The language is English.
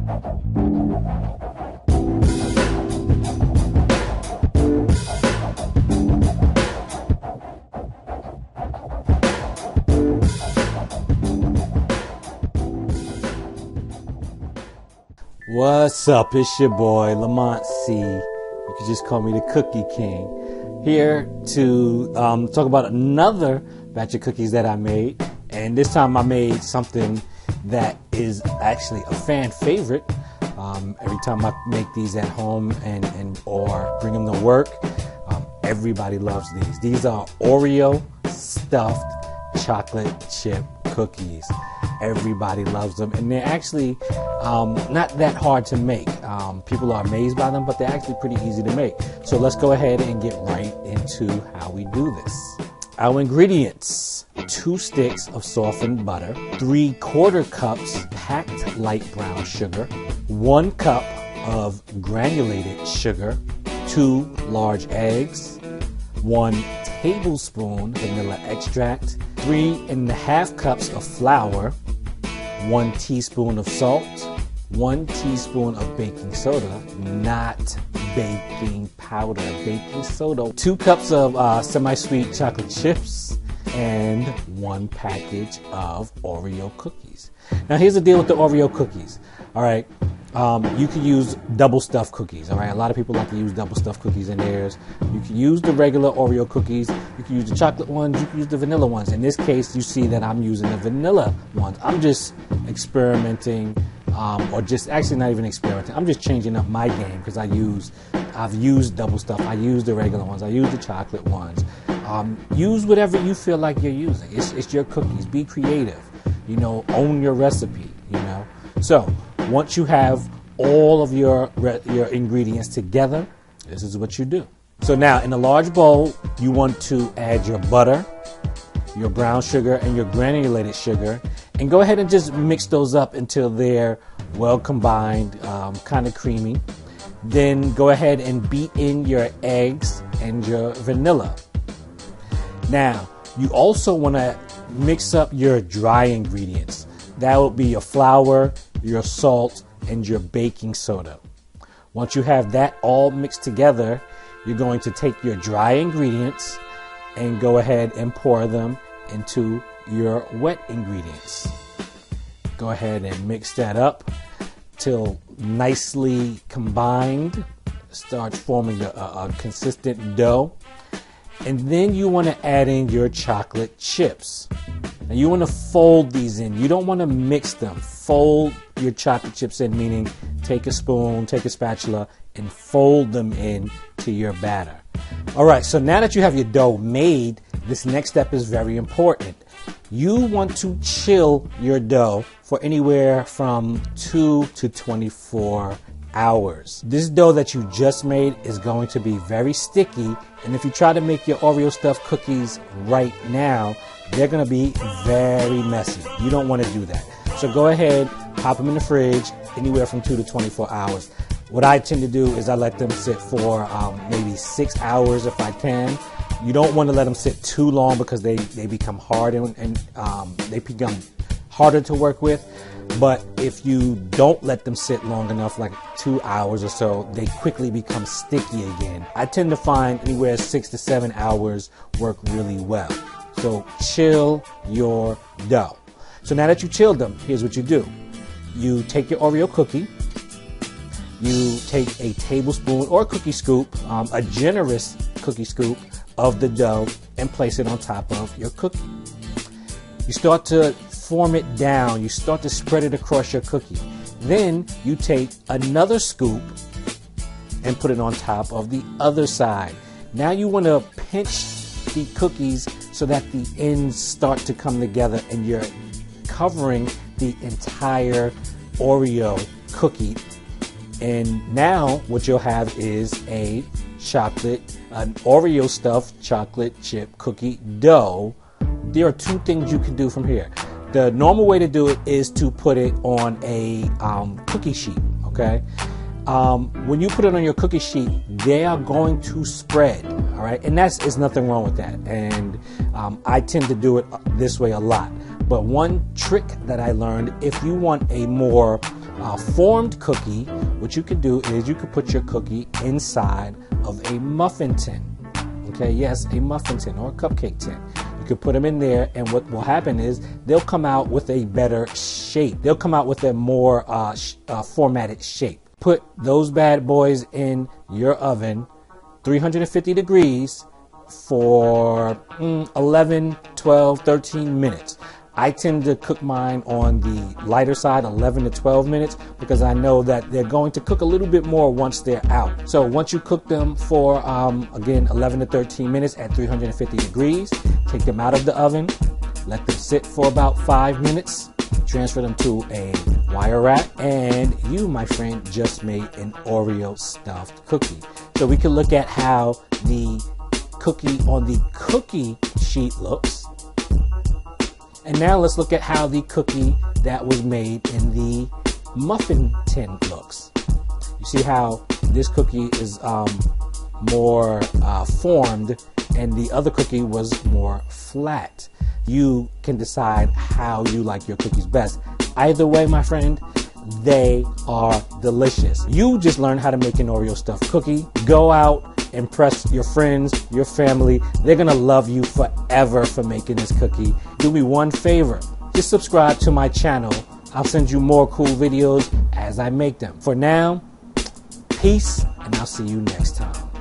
What's up? It's your boy Lamont C. You can just call me the Cookie King. Here to talk about another batch of cookies that I made, and this time I made something that is actually a fan favorite. Every time I make these at home and or bring them to work, everybody loves these. These are Oreo stuffed chocolate chip cookies. Everybody loves them, and they're actually not that hard to make. People are amazed by them, but they're actually pretty easy to make. So let's go ahead and get right into how we do this. Our ingredients: 2 sticks of softened butter, 3/4 cups packed light brown sugar, 1 cup of granulated sugar, 2 large eggs, 1 tablespoon vanilla extract, 3½ cups of flour, 1 teaspoon of salt, 1 teaspoon of baking soda, not baking powder, baking soda, 2 cups of semi-sweet chocolate chips, and 1 package of Oreo cookies. Now here's the deal with the Oreo cookies. All right, you can use double stuffed cookies. All right, a lot of people like to use double stuffed cookies in theirs. You can use the regular Oreo cookies. You can use the chocolate ones. You can use the vanilla ones. In this case, you see that I'm using the vanilla ones. I'm just experimenting, or just actually not even experimenting. I'm just changing up my game because I've used double stuff. I use the regular ones. I use the chocolate ones. Use whatever you feel like you're using. It's your cookies. Be creative. You know, own your recipe. You know. So once you have all of your ingredients together, this is what you do. So now in a large bowl, you want to add your butter, your brown sugar, and your granulated sugar, and go ahead and just mix those up until they're well combined, kind of creamy. Then go ahead and beat in your eggs and your vanilla. Now, you also want to mix up your dry ingredients. That will be your flour, your salt, and your baking soda. Once you have that all mixed together, you're going to take your dry ingredients and go ahead and pour them into your wet ingredients. Go ahead and mix that up till nicely combined, starts forming a consistent dough. And then you want to add in your chocolate chips. Now you want to fold these in. You don't want to mix them. Fold your chocolate chips in, meaning take a spoon, take a spatula, and fold them in to your batter. All right, so now that you have your dough made, this next step is very important. You want to chill your dough for anywhere from 2 to 24 hours. This dough that you just made is going to be very sticky, and if you try to make your Oreo stuffed cookies right now, they're going to be very messy. You don't want to do that. So go ahead, pop them in the fridge anywhere from 2 to 24 hours. What I tend to do is I let them sit for maybe 6 hours if I can. You don't want to let them sit too long because they become hard and they become harder to work with. But if you don't let them sit long enough, like 2 hours or so, they quickly become sticky again. I tend to find anywhere 6 to 7 hours work really well. So chill your dough. So now that you chilled them, here's what you do. You take your Oreo cookie, you take a tablespoon or a cookie scoop, a generous cookie scoop of the dough, and place it on top of your cookie. You start to form it down. You start to spread it across your cookie. Then you take another scoop and put it on top of the other side. Now you want to pinch the cookies so that the ends start to come together and you're covering the entire Oreo cookie. And now what you'll have is an Oreo stuffed chocolate chip cookie dough. There are 2 things you can do from here. The normal way to do it is to put it on a cookie sheet, okay? When you put it on your cookie sheet, they are going to spread, all right? And there's nothing wrong with that. And I tend to do it this way a lot. But one trick that I learned, if you want a more formed cookie, what you can do is you can put your cookie inside of a muffin tin. Okay, yes, a muffin tin or a cupcake tin. You can put them in there, and what will happen is they'll come out with a better shape. They'll come out with a more formatted shape. Put those bad boys in your oven, 350 degrees, for 11, 12, 13 minutes. I tend to cook mine on the lighter side, 11 to 12 minutes, because I know that they're going to cook a little bit more once they're out. So once you cook them for, again, 11 to 13 minutes at 350 degrees, take them out of the oven, let them sit for about 5 minutes, transfer them to a wire rack, and you, my friend, just made an Oreo stuffed cookie. So we can look at how the cookie on the cookie sheet looks. And now let's look at how the cookie that was made in the muffin tin looks. You see how this cookie is more formed, and the other cookie was more flat. You can decide how you like your cookies best. Either way, my friend, they are delicious. You just learned how to make an Oreo stuffed cookie. Go out, impress your friends, your family. They're gonna love you forever for making this cookie. Do me one favor, just subscribe to my channel. I'll send you more cool videos as I make them. For now, peace, and I'll see you next time.